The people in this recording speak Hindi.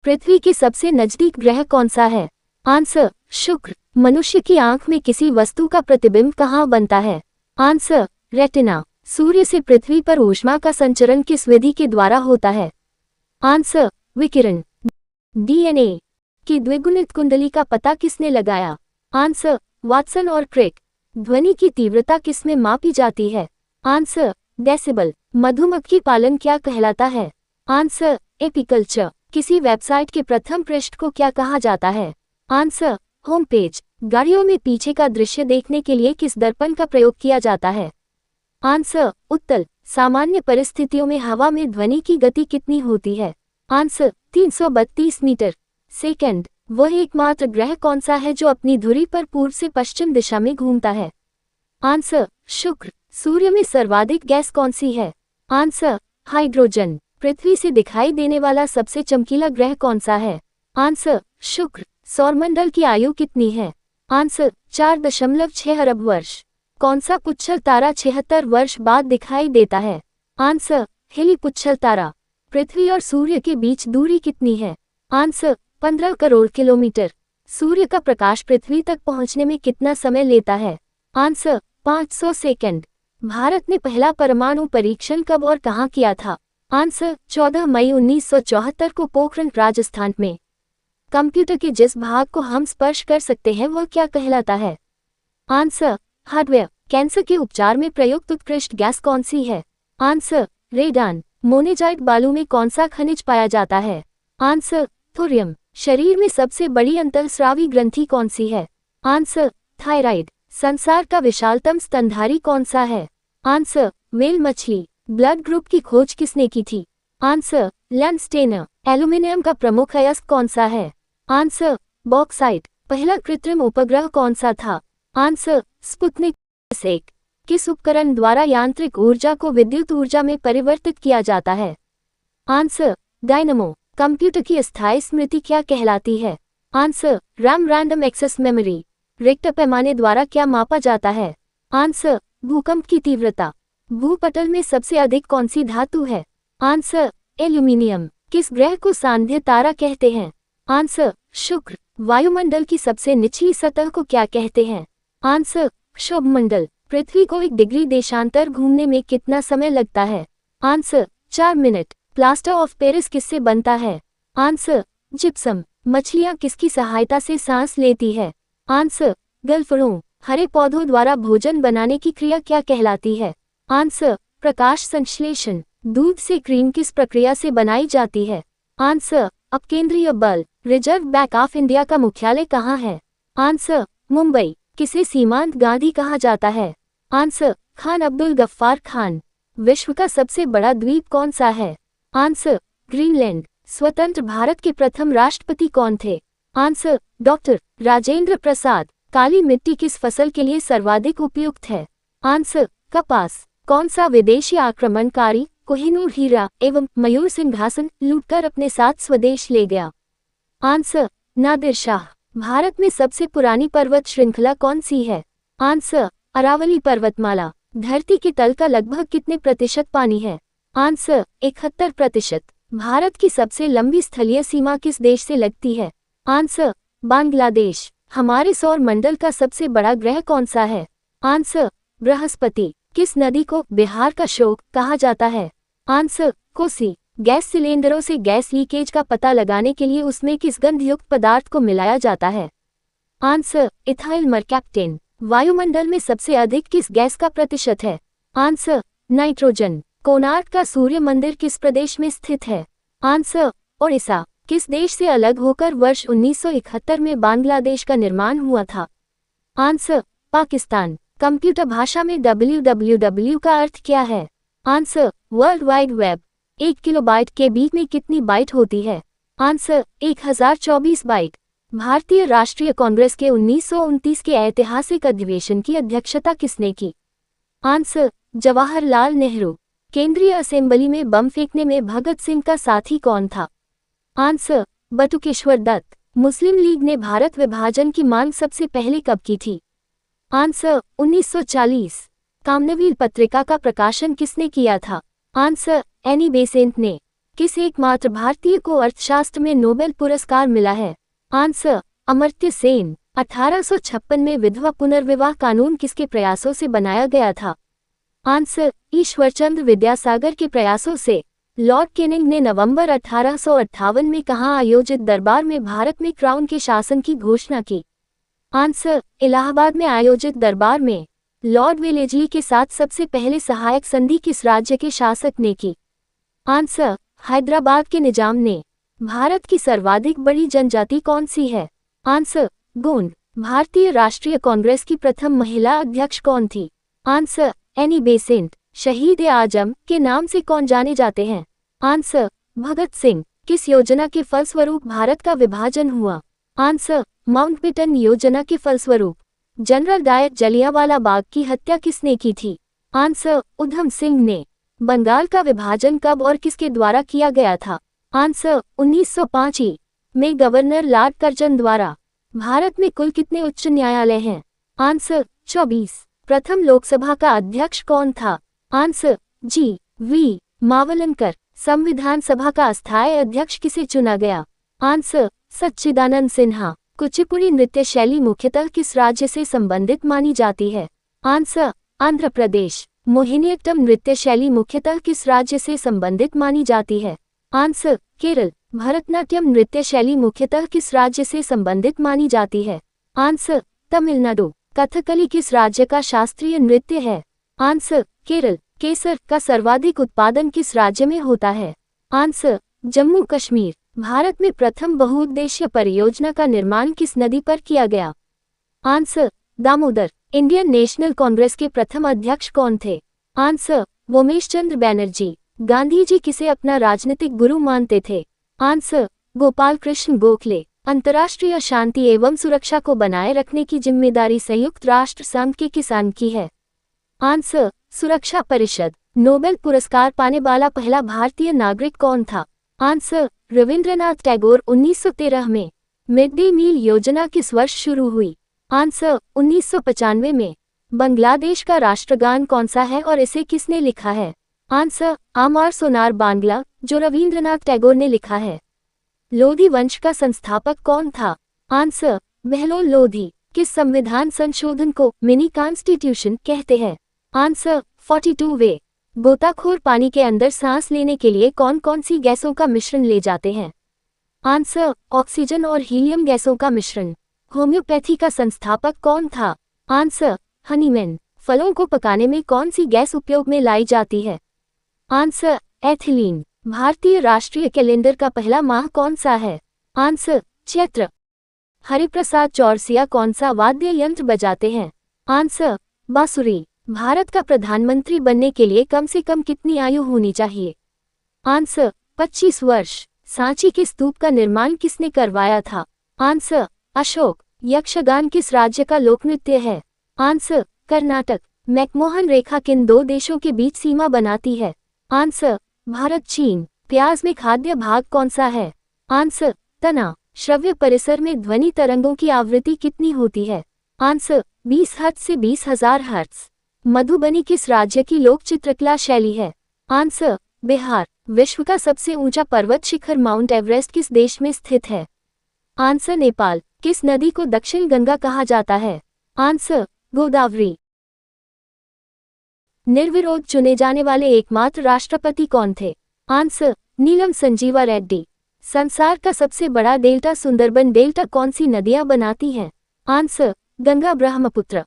पृथ्वी के सबसे नजदीक ग्रह कौन सा है? आंसर शुक्र। मनुष्य की आंख में किसी वस्तु का प्रतिबिंब कहाँ बनता है? Answer retina. सूर्य से पृथ्वी पर ऊष्मा का संचरण किस विधि के द्वारा होता है? आंसर विकिरण। डीएनए की द्विगुणित कुंडली का पता किसने लगाया? आंसर वाटसन और क्रिक। ध्वनि की तीव्रता किसमें मापी जाती है? Answer decibel. मधुमक्खी पालन क्या कहलाता है? Answer apiculture. किसी वेबसाइट के प्रथम पृष्ठ को क्या कहा जाता है? Answer home page. गाड़ियों में पीछे का दृश्य देखने के लिए किस दर्पण का प्रयोग किया जाता है? आंसर उत्तल। सामान्य परिस्थितियों में हवा में ध्वनि की गति कितनी होती है? Answer 332 metre second. वह एकमात्र ग्रह कौन सा है जो अपनी धुरी पर पूर्व से पश्चिम दिशा में घूमता है? आंसर शुक्र। सूर्य में सर्वाधिक गैस कौन सी है? Answer hydrogen. पृथ्वी से दिखाई देने वाला सबसे चमकीला ग्रह कौन सा है? आंसर शुक्र। सौरमंडल की आयु कितनी है? आंसर 4.6 अरब वर्ष। कौन सा पुच्छर तारा 76 वर्ष बाद दिखाई देता है? आंसर हिली पुच्छर तारा। पृथ्वी और सूर्य के बीच दूरी कितनी है? Answer 15 crore kilometre. सूर्य का प्रकाश पृथ्वी तक पहुंचने में कितना समय लेता है? Answer 500 second. भारत ने पहला परमाणु परीक्षण कब और कहां किया था? आंसर 14 मई 1974 को पोखरण राजस्थान में। कंप्यूटर के जिस भाग को हम स्पर्श कर सकते हैं वह क्या कहलाता है? Answer hardware. कैंसर के उपचार में प्रयुक्त उत्कृष्ट गैस कौन सी है? Answer radon. मोनेजाइट बालू में कौन सा खनिज पाया जाता है? Answer thorium. शरीर में सबसे बड़ी अंतःस्रावी ग्रंथि कौन सी है? Answer thyroid. संसार का विशालतम स्तनधारी कौन सा है? आंसर व्हेल मछली। ब्लड ग्रुप की खोज किसने की थी? Answer Landsteiner. एल्यूमिनियम का प्रमुख अयस्क कौन सा है? Answer bauxite. पहला कृत्रिम उपग्रह कौन सा था? Answer Sputnik 1। किस उपकरण द्वारा यांत्रिक ऊर्जा को विद्युत ऊर्जा में परिवर्तित किया जाता है? Answer dynamo. कंप्यूटर की अस्थायी स्मृति क्या कहलाती है? Answer RAM random access memory. Richter पैमाने द्वारा क्या मापा जाता है? आंसर भूकंप की तीव्रता। भूपटल में सबसे अधिक कौन सी धातु है? Answer aluminium. किस ग्रह को सांध्य तारा कहते हैं? आंसर शुक्र। वायुमंडल की सबसे निचली सतह को क्या कहते हैं? आंसर क्षोभमंडल। पृथ्वी को 1 डिग्री देशांतर घूमने में कितना समय लगता है? Answer 4 minute. Plaster of Paris किससे बनता है? Answer gypsum. मछलियां किसकी सहायता से सांस लेती है? आंसर गल्फड़ों। हरे पौधों द्वारा भोजन बनाने की क्रिया क्या कहलाती है? आंसर प्रकाश संश्लेषण। दूध से क्रीम किस प्रक्रिया से बनाई जाती है? आंसर अपकेंद्रीय बल। रिजर्व बैंक ऑफ इंडिया का मुख्यालय कहाँ है? आंसर मुंबई। किसे सीमांत गांधी कहा जाता है? आंसर खान अब्दुल गफ्फार खान। विश्व का सबसे बड़ा द्वीप कौन सा है? Answer Greenland. स्वतंत्र भारत के प्रथम राष्ट्रपति कौन थे? Answer doctor Rajendra Prasad. काली मिट्टी किस फसल के लिए सर्वाधिक उपयुक्त है? आंसर कपास। कौन सा विदेशी आक्रमणकारी कोहिनूर हीरा एवं मयूर सिंहासन लूटकर अपने साथ स्वदेश ले गया? आंसर नादिर शाह। भारत में सबसे पुरानी पर्वत श्रृंखला कौन सी है? आंसर अरावली पर्वतमाला। धरती के तल का लगभग कितने प्रतिशत पानी है? आंसर 71%। भारत की सबसे लंबी स्थलीय सीमा किस देश से लगती है? आंसर बांग्लादेश। हमारे सौर मंडल का सबसे बड़ा ग्रह कौन सा है? आंसर बृहस्पति। किस नदी को बिहार का शोक कहा जाता है? आंसर कोसी। गैस सिलेंडरों से गैस लीकेज का पता लगाने के लिए उसमें किस गंधयुक्त पदार्थ को मिलाया जाता है? Answer ethyl mercaptan. वायुमंडल में सबसे अधिक किस गैस का प्रतिशत है? Answer nitrogen. कोणार्क का सूर्य मंदिर किस प्रदेश में स्थित है? आंसर ओडिशा। किस देश से अलग होकर वर्ष 1971 में बांग्लादेश का निर्माण हुआ था? आंसर पाकिस्तान। कंप्यूटर भाषा में www का अर्थ क्या है? Answer world wide web. 1 kilobyte के बीच में कितनी बाइट होती है? Answer 1024 byte. भारतीय राष्ट्रीय कांग्रेस के 1929 के ऐतिहासिक अधिवेशन की अध्यक्षता किसने की? आंसर जवाहरलाल नेहरू। केंद्रीय असेंबली में बम फेंकने में भगत सिंह का साथी कौन था? आंसर बटुकेश्वर दत्त। मुस्लिम लीग ने भारत विभाजन की मांग सबसे पहले कब की थी? आंसर 1940। कामनवीर पत्रिका का प्रकाशन किसने किया था? आंसर एनी बेसेंट ने। किस एकमात्र भारतीय को अर्थशास्त्र में नोबेल पुरस्कार मिला है? आंसर, अमर्त्य सेन। 1856 में विधवा पुनर्विवाह कानून किसके प्रयासों से बनाया गया था? आंसर, ईश्वरचंद्र विद्यासागर के प्रयासों से। लॉर्ड कैनिंग ने नवंबर 1858 में कहाँ आयोजित दरबार में भारत में क्राउन के शासन की घोषणा की? आंसर, इलाहाबाद में आयोजित दरबार में। लॉर्ड वेलेस्ली के साथ सबसे पहले सहायक संधि किस राज्य के शासक ने की? आंसर, हैदराबाद के निजाम ने। भारत की सर्वाधिक बड़ी जनजाति कौन सी है? आंसर, गोंड। भारतीय राष्ट्रीय कांग्रेस की प्रथम महिला अध्यक्ष कौन थी? Answer, Annie Besant. शहीद ए आजम के नाम से कौन जाने जाते हैं? आंसर, भगत सिंह। किस योजना के फलस्वरूप भारत का विभाजन हुआ? आंसर, माउंटबेटन योजना के फलस्वरूप। जनरल डायर जलियांवाला बाग की हत्या किसने की थी? आंसर, उधम सिंह ने। बंगाल का विभाजन कब और किसके द्वारा किया गया था? आंसर, 1905 में गवर्नर लॉर्ड कर्जन द्वारा। भारत में कुल कितने उच्च न्यायालय हैं? आंसर, 24। प्रथम लोकसभा का अध्यक्ष कौन था? Answer, G V. मावलंकर। संविधान सभा का अस्थायी अध्यक्ष किसे चुना गया? आंसर, सच्चिदानंद सिन्हा। कुचिपुड़ी नृत्य शैली मुख्यतः किस राज्य से संबंधित मानी जाती है? आंसर, आंध्र प्रदेश। मोहिनीअट्टम नृत्य शैली मुख्यतः किस राज्य से संबंधित मानी जाती है? आंसर, केरल। भरतनाट्यम नृत्य शैली मुख्यतः किस राज्य से संबंधित मानी जाती है? आंसर, तमिलनाडु। कथकली किस राज्य का शास्त्रीय नृत्य है? आंसर, केरल। केसर का सर्वाधिक उत्पादन किस राज्य में होता है? आंसर, जम्मू कश्मीर। भारत में प्रथम बहुउद्देश्य परियोजना का निर्माण किस नदी पर किया गया? Answer, Damodar. Indian national Congress के प्रथम अध्यक्ष कौन थे? आंसर, उमेश चंद्र बनर्जी। गांधी जी किसे अपना राजनीतिक गुरु मानते थे? आंसर, गोपाल कृष्ण गोखले। अंतर्राष्ट्रीय शांति एवं सुरक्षा को बनाए रखने की जिम्मेदारी संयुक्त राष्ट्र संघ के किस अंग की है? आंसर, सुरक्षा परिषद। नोबेल पुरस्कार पाने वाला पहला भारतीय नागरिक कौन था? आंसर, रविंद्रनाथ टैगोर। 1913 में। मिड डे मील योजना किस वर्ष शुरू हुई? आंसर, 1995 में। बांग्लादेश का राष्ट्रगान कौन सा है और इसे किसने लिखा है? आंसर, आमार सोनार बांग्ला, जो रविंद्रनाथ टैगोर ने लिखा है। लोधी वंश का संस्थापक कौन था? आंसर, बहलोल लोधी। किस संविधान संशोधन को मिनी कॉन्स्टिट्यूशन कहते हैं? आंसर, 42 वे। गोताखोर पानी के अंदर सांस लेने के लिए कौन कौन सी गैसों का मिश्रण ले जाते हैं? आंसर, ऑक्सीजन और हीलियम गैसों का मिश्रण। होम्योपैथी का संस्थापक कौन था? Answer, Hahnemann. फलों को पकाने में कौन सी गैस उपयोग में लाई जाती है? Answer, ethylene. भारतीय राष्ट्रीय कैलेंडर का पहला माह कौन सा है? आंसर, चैत्र। हरिप्रसाद चौरसिया कौन सा वाद्य यंत्र बजाते हैं? आंसर, बांसुरी। भारत का प्रधानमंत्री बनने के लिए कम से कम कितनी आयु होनी चाहिए? आंसर, 25 वर्ष। सांची के स्तूप का निर्माण किसने करवाया था? आंसर, अशोक। यक्षगान किस राज्य का लोकनृत्य है? आंसर, कर्नाटक। मैकमोहन रेखा किन दो देशों के बीच सीमा बनाती है? आंसर, भारत चीन। प्याज में खाद्य भाग कौन सा है? आंसर, तना। श्रव्य परिसर में ध्वनि तरंगों की आवृत्ति कितनी होती है? आंसर, 20 हर्ट्ज से 20,000 हर्ट्ज। मधुबनी किस राज्य की लोक चित्रकला शैली है? आंसर, बिहार। विश्व का सबसे ऊंचा पर्वत शिखर माउंट एवरेस्ट किस देश में स्थित है? आंसर, नेपाल। किस नदी को दक्षिण गंगा कहा जाता है? आंसर, गोदावरी। निर्विरोध चुने जाने वाले एकमात्र राष्ट्रपति कौन थे? आंसर, नीलम संजीवा रेड्डी। संसार का सबसे बड़ा डेल्टा सुंदरबन डेल्टा कौन सी नदियां बनाती हैं? आंसर, गंगा ब्रह्मपुत्र।